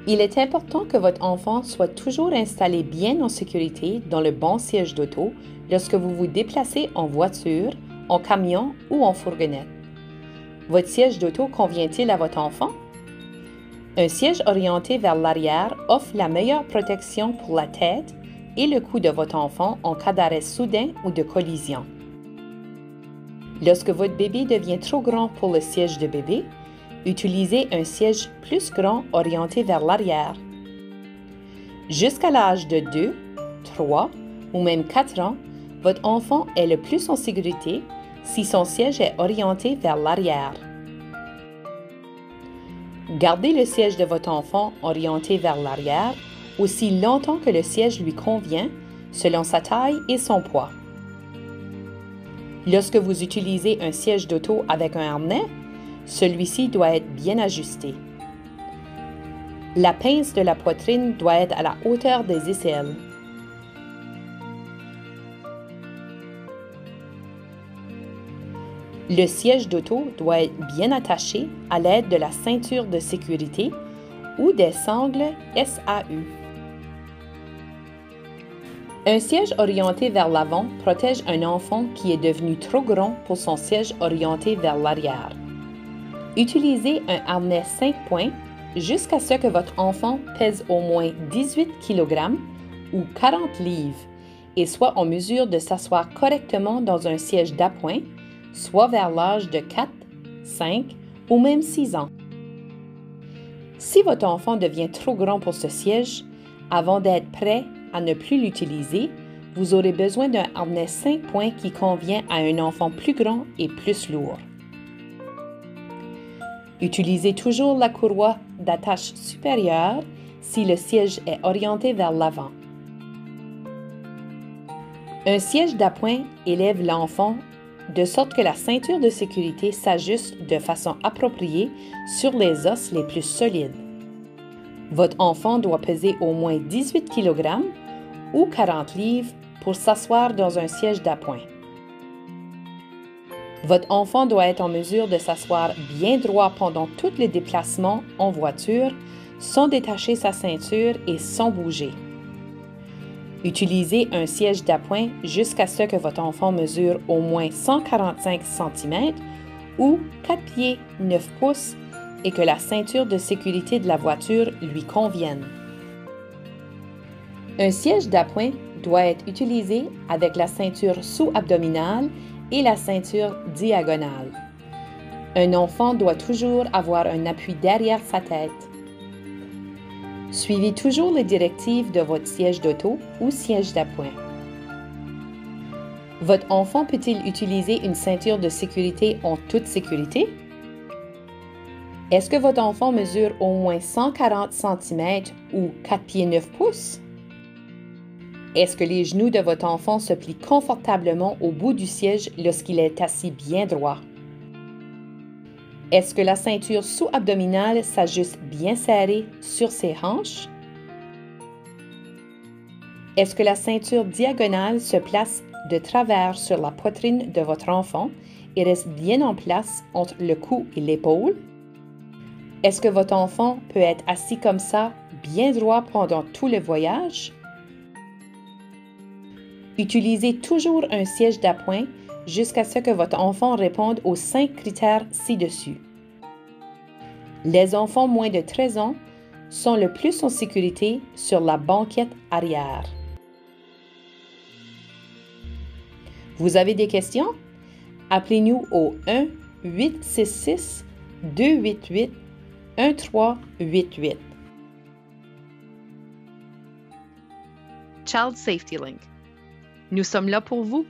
Il est important que votre enfant soit toujours installé bien en sécurité dans le bon siège d'auto lorsque vous vous déplacez en voiture, en camion ou en fourgonnette. Votre siège d'auto convient-il à votre enfant? Un siège orienté vers l'arrière offre la meilleure protection pour la tête et le cou de votre enfant en cas d'arrêt soudain ou de collision. Lorsque votre bébé devient trop grand pour le siège de bébé, utilisez un siège plus grand orienté vers l'arrière. Jusqu'à l'âge de 2, 3 ou même 4 ans, votre enfant est le plus en sécurité si son siège est orienté vers l'arrière. Gardez le siège de votre enfant orienté vers l'arrière aussi longtemps que le siège lui convient, selon sa taille et son poids. Lorsque vous utilisez un siège d'auto avec un harnais, celui-ci doit être bien ajusté. La pince de la poitrine doit être à la hauteur des aisselles. Le siège d'auto doit être bien attaché à l'aide de la ceinture de sécurité ou des sangles SAU. Un siège orienté vers l'avant protège un enfant qui est devenu trop grand pour son siège orienté vers l'arrière. Utilisez un harnais 5 points jusqu'à ce que votre enfant pèse au moins 18 kg ou 40 livres et soit en mesure de s'asseoir correctement dans un siège d'appoint, soit vers l'âge de 4, 5 ou même 6 ans. Si votre enfant devient trop grand pour ce siège, avant d'être prêt à ne plus l'utiliser, vous aurez besoin d'un harnais 5 points qui convient à un enfant plus grand et plus lourd. Utilisez toujours la courroie d'attache supérieure si le siège est orienté vers l'avant. Un siège d'appoint élève l'enfant de sorte que la ceinture de sécurité s'ajuste de façon appropriée sur les os les plus solides. Votre enfant doit peser au moins 18 kg ou 40 livres pour s'asseoir dans un siège d'appoint. Votre enfant doit être en mesure de s'asseoir bien droit pendant tous les déplacements en voiture, sans détacher sa ceinture et sans bouger. Utilisez un siège d'appoint jusqu'à ce que votre enfant mesure au moins 145 cm ou 4 pieds 9 pouces et que la ceinture de sécurité de la voiture lui convienne. Un siège d'appoint doit être utilisé avec la ceinture sous-abdominale et la ceinture diagonale. Un enfant doit toujours avoir un appui derrière sa tête. Suivez toujours les directives de votre siège d'auto ou siège d'appoint. Votre enfant peut-il utiliser une ceinture de sécurité en toute sécurité? Est-ce que votre enfant mesure au moins 140 cm ou 4 pieds 9 pouces? Est-ce que les genoux de votre enfant se plient confortablement au bout du siège lorsqu'il est assis bien droit? Est-ce que la ceinture sous-abdominale s'ajuste bien serrée sur ses hanches? Est-ce que la ceinture diagonale se place de travers sur la poitrine de votre enfant et reste bien en place entre le cou et l'épaule? Est-ce que votre enfant peut être assis comme ça, bien droit pendant tout le voyage? Utilisez toujours un siège d'appoint jusqu'à ce que votre enfant réponde aux 5 critères ci-dessus. Les enfants moins de 13 ans sont le plus en sécurité sur la banquette arrière. Vous avez des questions? Appelez-nous au 1-866-288-1388. Child Safety Link. Nous sommes là pour vous.